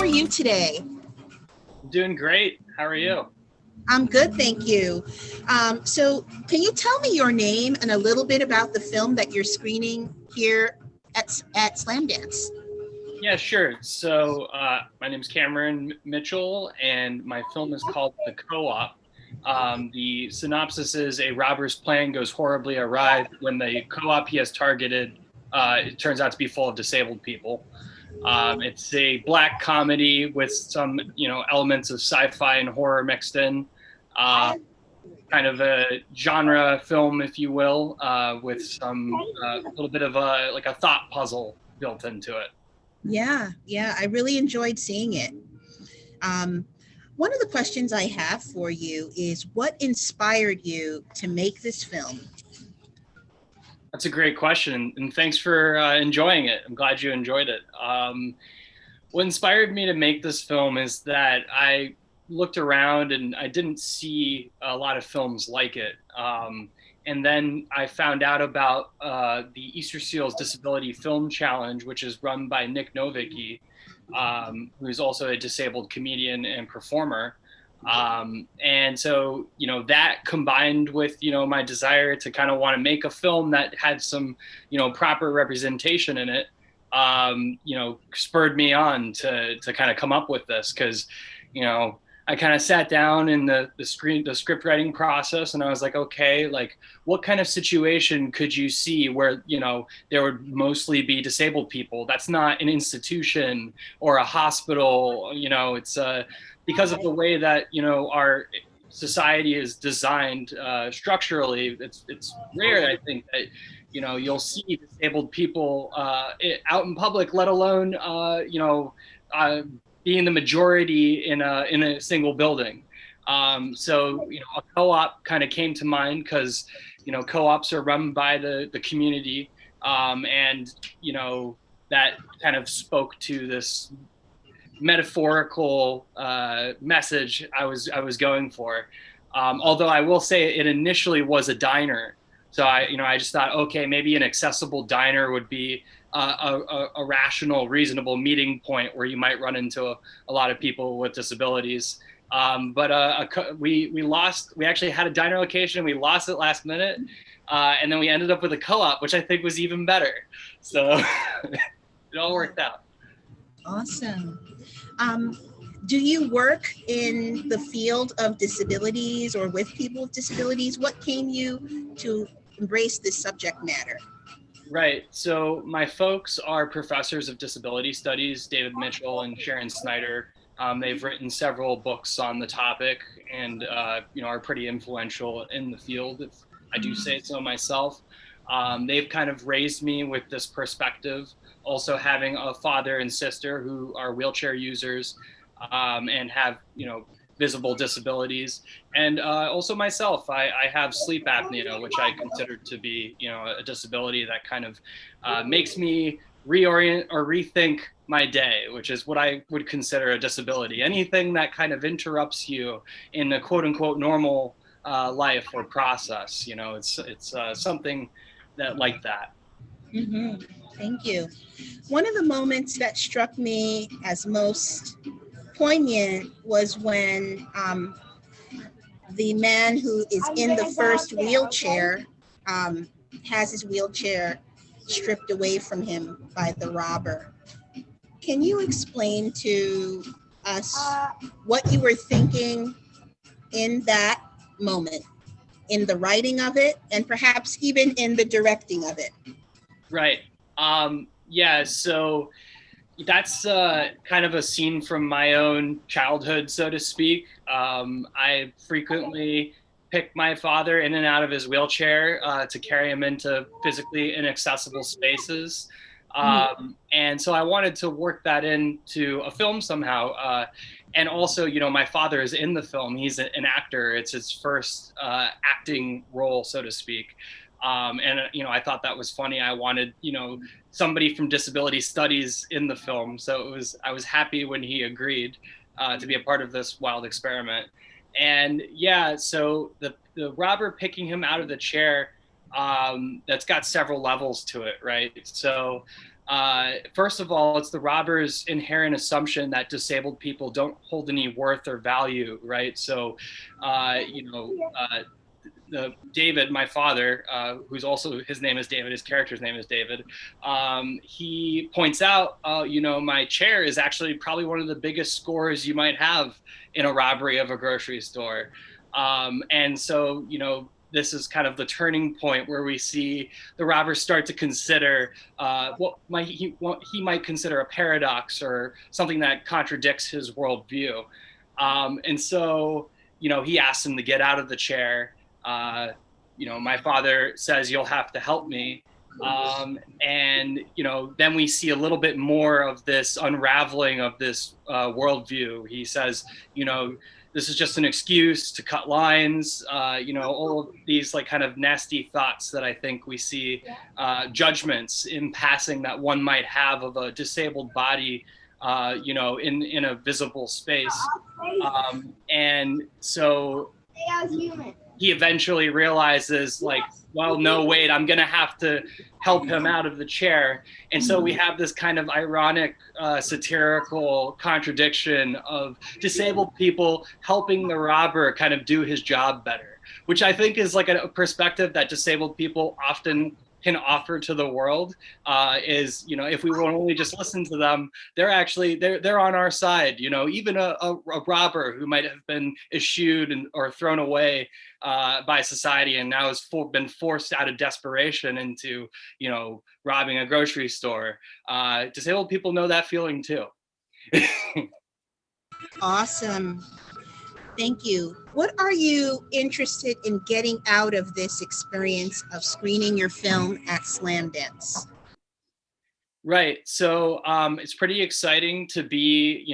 are you today? I'm doing great. How are you? I'm good, thank you. So can you tell me your name and a little bit about the film that you're screening here at Slamdance? Yeah, sure. So my name is Cameron Mitchell, and my film is called The Co-op. The synopsis is a robber's plan goes horribly awry when the co-op he has targeted it turns out to be full of disabled people. It's a black comedy with some, elements of sci-fi and horror mixed in. Uh, Kind of a genre film, if you will, with some little bit of a thought puzzle built into it. Yeah, I really enjoyed seeing it. Um, One of the questions I have for you is what inspired you to make this film? That's a great question, and thanks for enjoying it. I'm glad you enjoyed it. What inspired me to make this film is that I looked around and I didn't see a lot of films like it. And then I found out about the Easter Seals Disability Film Challenge, which is run by Nick Novicki, who's also a disabled comedian and performer. And so, that combined with, my desire to kind of want to make a film that had some, proper representation in it, spurred me on to kind of come up with this. Cause, I kind of sat down in the script writing process and I was like, okay, like what kind of situation could you see where, there would mostly be disabled people? That's not an institution or a hospital, it's because of the way that, our society is designed structurally, it's rare, I think, that, you'll see disabled people out in public, let alone, being the majority in a single building. So, a co-op kind of came to mind because, co-ops are run by the community. And, that kind of spoke to this metaphorical message I was going for. Although I will say it initially was a diner. So I just thought, okay, maybe an accessible diner would be a rational, reasonable meeting point where you might run into a lot of people with disabilities. But we actually had a diner location. We lost it last minute. And then we ended up with a co-op, which I think was even better. So it all worked out. Awesome. Do you work in the field of disabilities or with people with disabilities? What came you to embrace this subject matter? Right. So my folks are professors of disability studies, David Mitchell and Sharon Snyder. They've written several books on the topic and, are pretty influential in the field, if I do say so myself. They've kind of raised me with this perspective, also having a father and sister who are wheelchair users and have, visible disabilities. And also myself, I have sleep apnea, which I consider to be, a disability that kind of makes me reorient or rethink my day, which is what I would consider a disability. Anything that kind of interrupts you in a quote unquote normal life or process, it's something that like that. Mm-hmm. Thank you. One of the moments that struck me as most poignant was when the man who is in the first wheelchair has his wheelchair stripped away from him by the robber. Can you explain to us what you were thinking in that moment, in the writing of it, and perhaps even in the directing of it? Right. Yeah, so that's kind of a scene from my own childhood, so to speak. I frequently pick my father in and out of his wheelchair to carry him into physically inaccessible spaces. And so I wanted to work that into a film somehow. And also, my father is in the film. He's an actor. It's his first acting role, so to speak. And I thought that was funny. I wanted, somebody from disability studies in the film. So I was happy when he agreed to be a part of this wild experiment. And yeah, so the robber picking him out of the chair, that's got several levels to it, right? So First of all, it's the robber's inherent assumption that disabled people don't hold any worth or value, right? So, David, my father, who's also, his name is David, his character's name is David, he points out, my chair is actually probably one of the biggest scores you might have in a robbery of a grocery store. And so, this is kind of the turning point where we see the robbers start to consider what he might consider a paradox or something that contradicts his worldview. And so, he asks him to get out of the chair. My father says, "You'll have to help me." And then we see a little bit more of this unraveling of this worldview. He says, this is just an excuse to cut lines, all of these like kind of nasty thoughts that I think we see, judgments in passing that one might have of a disabled body, in a visible space. And so he eventually realizes, like, well, no, wait, I'm going to have to help him out of the chair. And so we have this kind of ironic, satirical contradiction of disabled people helping the robber kind of do his job better, which I think is like a perspective that disabled people often can offer to the world, is, if we would only just listen to them, they're on our side. Even a robber who might have been eschewed or thrown away by society and now has been forced out of desperation into, robbing a grocery store. Disabled people know that feeling too. Awesome. Thank you. What are you interested in getting out of this experience of screening your film at Slamdance? Right. So it's pretty exciting to be,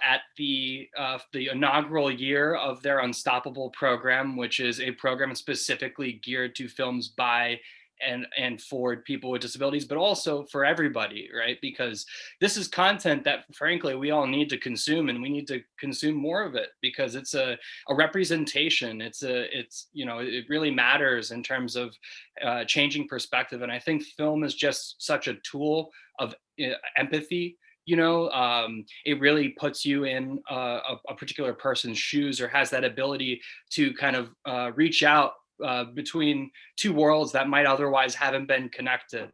at the inaugural year of their Unstoppable program, which is a program specifically geared to films by and for people with disabilities, but also for everybody, right? Because this is content that, frankly, we all need to consume, and we need to consume more of it because it's a representation. It really matters in terms of changing perspective. And I think film is just such a tool of empathy. It really puts you in a particular person's shoes, or has that ability to kind of reach out between two worlds that might otherwise haven't been connected.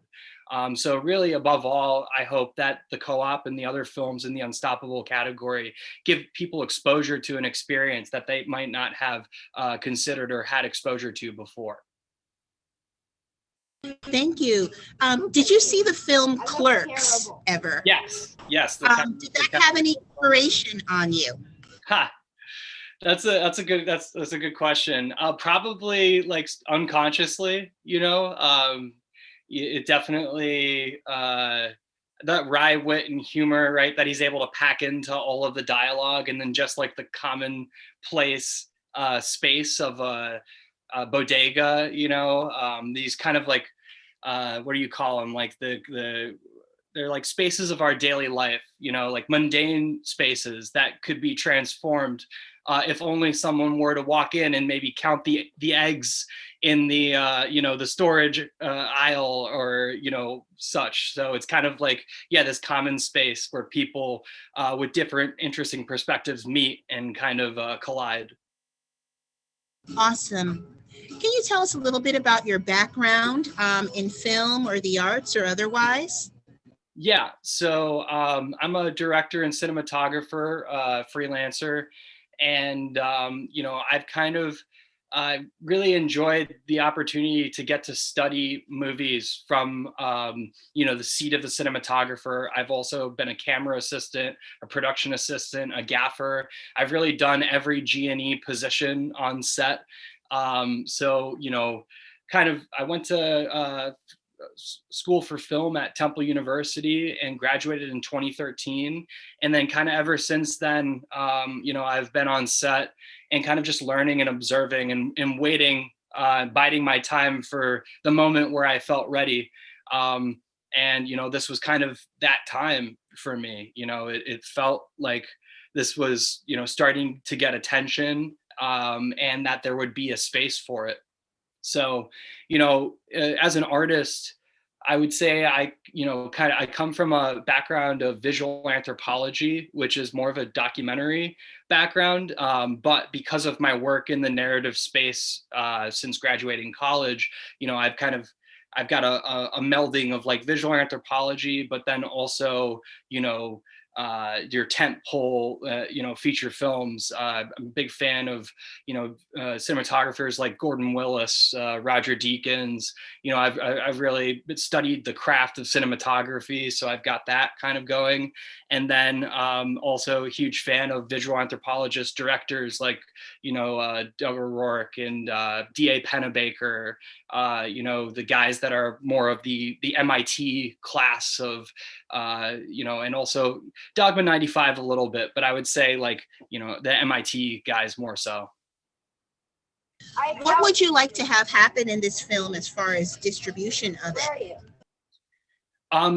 So really, above all, I hope that the Co-op and the other films in the Unstoppable category give people exposure to an experience that they might not have considered or had exposure to before. Thank you. Did you see the film Clerks ever? Yes. Did that have any inspiration on you? That's a good question. Probably like unconsciously, it definitely, that wry wit and humor, right, that he's able to pack into all of the dialogue, and then just like the commonplace space of a bodega, these kind of like, what do you call them? Like they're like spaces of our daily life, like mundane spaces that could be transformed if only someone were to walk in and maybe count the eggs in the the storage aisle, or such. So it's kind of like, this common space where people with different interesting perspectives meet and kind of collide. Awesome. Can you tell us a little bit about your background in film or the arts or otherwise? Yeah, so I'm a director and cinematographer, freelancer, and I've kind of really enjoyed the opportunity to get to study movies from the seat of the cinematographer. I've also been a camera assistant, a production assistant, a gaffer. I've really done every G&E position on set. So kind of, I went to school for film at Temple University and graduated in 2013. And then kind of ever since then, I've been on set and kind of just learning and observing and waiting, biding my time for the moment where I felt ready. And this was kind of that time for me. It felt like this was, starting to get attention, and that there would be a space for it. So, as an artist, I would say I come from a background of visual anthropology, which is more of a documentary background. But because of my work in the narrative space since graduating college, I've got a melding of like visual anthropology, but then also, your tentpole, feature films. I'm a big fan of, cinematographers like Gordon Willis, Roger Deakins. I've really studied the craft of cinematography, so I've got that kind of going. And then also a huge fan of visual anthropologist directors like, Doug O'Rourke and D.A. Pennebaker, the guys that are more of the MIT class of, and also Dogma 95 a little bit, but I would say the MIT guys more so. What would you like to have happen in this film as far as distribution of it?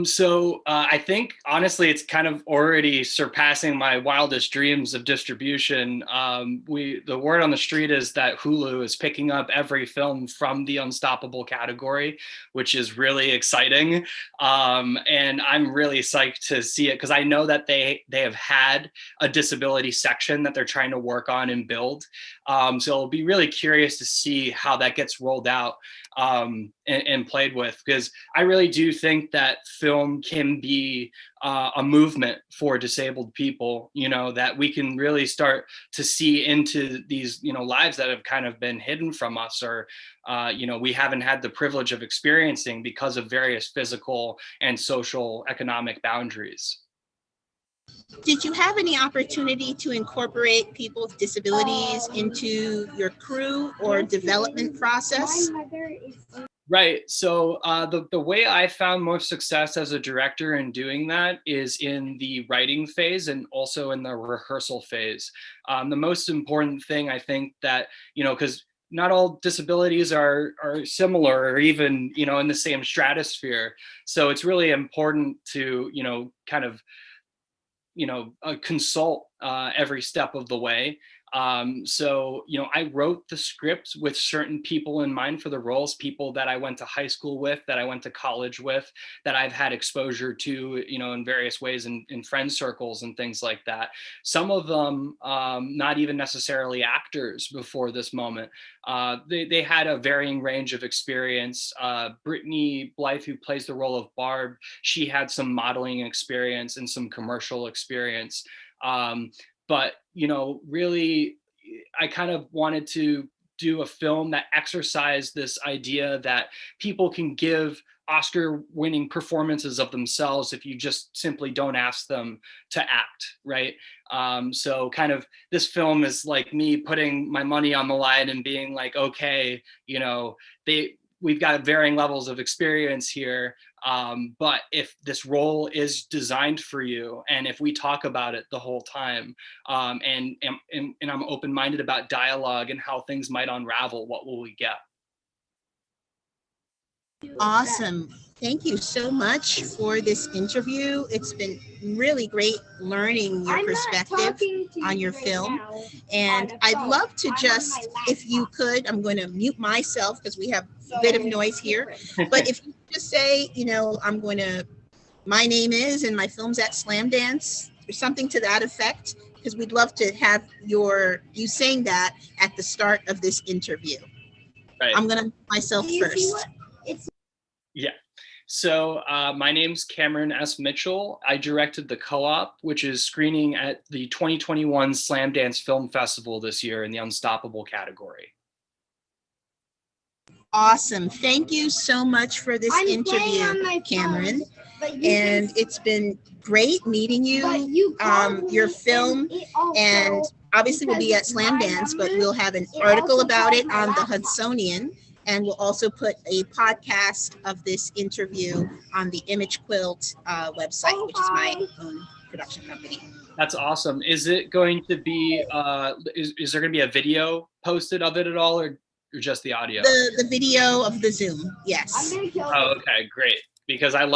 So I think honestly, it's kind of already surpassing my wildest dreams of distribution. The word on the street is that Hulu is picking up every film from the Unstoppable category, which is really exciting. And I'm really psyched to see it because I know that they have had a disability section that they're trying to work on and build. So I'll be really curious to see how that gets rolled out and played with, because I really do think that film can be a movement for disabled people, that we can really start to see into these, lives that have kind of been hidden from us, or, we haven't had the privilege of experiencing because of various physical and social economic boundaries. Did you have any opportunity to incorporate people with disabilities into your crew or development process? Right. So the way I found most success as a director in doing that is in the writing phase and also in the rehearsal phase. The most important thing, I think, that, because not all disabilities are similar or even, in the same stratosphere. So it's really important to, kind of, consult every step of the way. So, I wrote the script with certain people in mind for the roles, people that I went to high school with, that I went to college with, that I've had exposure to, in various ways in friend circles and things like that. Some of them, not even necessarily actors before this moment. They had a varying range of experience. Brittany Blythe, who plays the role of Barb, she had some modeling experience and some commercial experience. But, really, I kind of wanted to do a film that exercised this idea that people can give Oscar-winning performances of themselves if you just simply don't ask them to act, right? So kind of this film is like me putting my money on the line and being like, okay, we've got varying levels of experience here. But if this role is designed for you, and if we talk about it the whole time, and I'm open-minded about dialogue and how things might unravel, what will we get? Awesome. Thank you so much for this interview. It's been really great learning your perspective on your film. And I'd love to just, if you could, I'm going to mute myself because we have a bit of noise here. But if you just say, my name is, and my film's at Slamdance, or something to that effect, because we'd love to have you saying that at the start of this interview. Right. I'm going to mute myself first. Yeah. So my name's Cameron S. Mitchell. I directed The Co-op, which is screening at the 2021 Slamdance Film Festival this year in the Unstoppable category. Awesome. Thank you so much for this interview, Cameron. And it's been great meeting you. Your film, and obviously we'll be at Slamdance, but we'll have an article about it on the Hudsonian. And we'll also put a podcast of this interview on the Image Quilt website, which is my own production company. That's awesome. Is it going to be, is there going to be a video posted of it at all, or just the audio? The video of the Zoom, yes. Oh, okay, great. Because I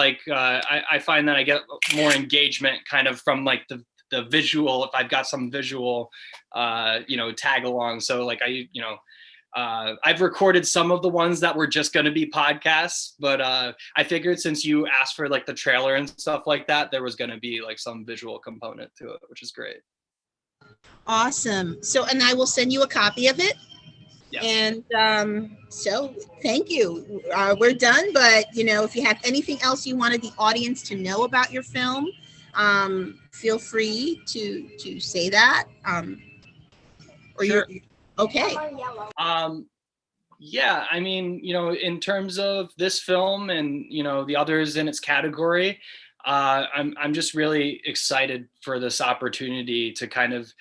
find that I get more engagement kind of from like the visual, if I've got some visual, tag along. So like I've recorded some of the ones that were just going to be podcasts, but I figured since you asked for like the trailer and stuff like that, there was going to be like some visual component to it, which is great. Awesome. So, and I will send you a copy of it. Yes. And so thank you. We're done, but if you have anything else you wanted the audience to know about your film, feel free to say that. Or sure. Okay. Yeah, I mean, in terms of this film and, the others in its category, I'm just really excited for this opportunity to kind of,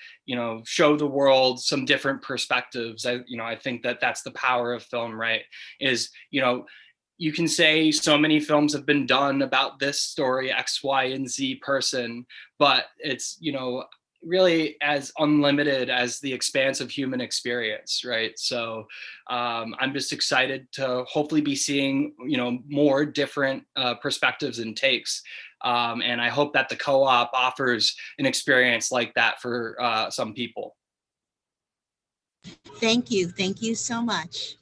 show the world some different perspectives. I think that that's the power of film, right? Is, you can say so many films have been done about this story, X, Y, and Z person, but it's, really as unlimited as the expanse of human experience, right? So I'm just excited to hopefully be seeing, more different perspectives and takes. And I hope that the co-op offers an experience like that for some people. Thank you. Thank you so much.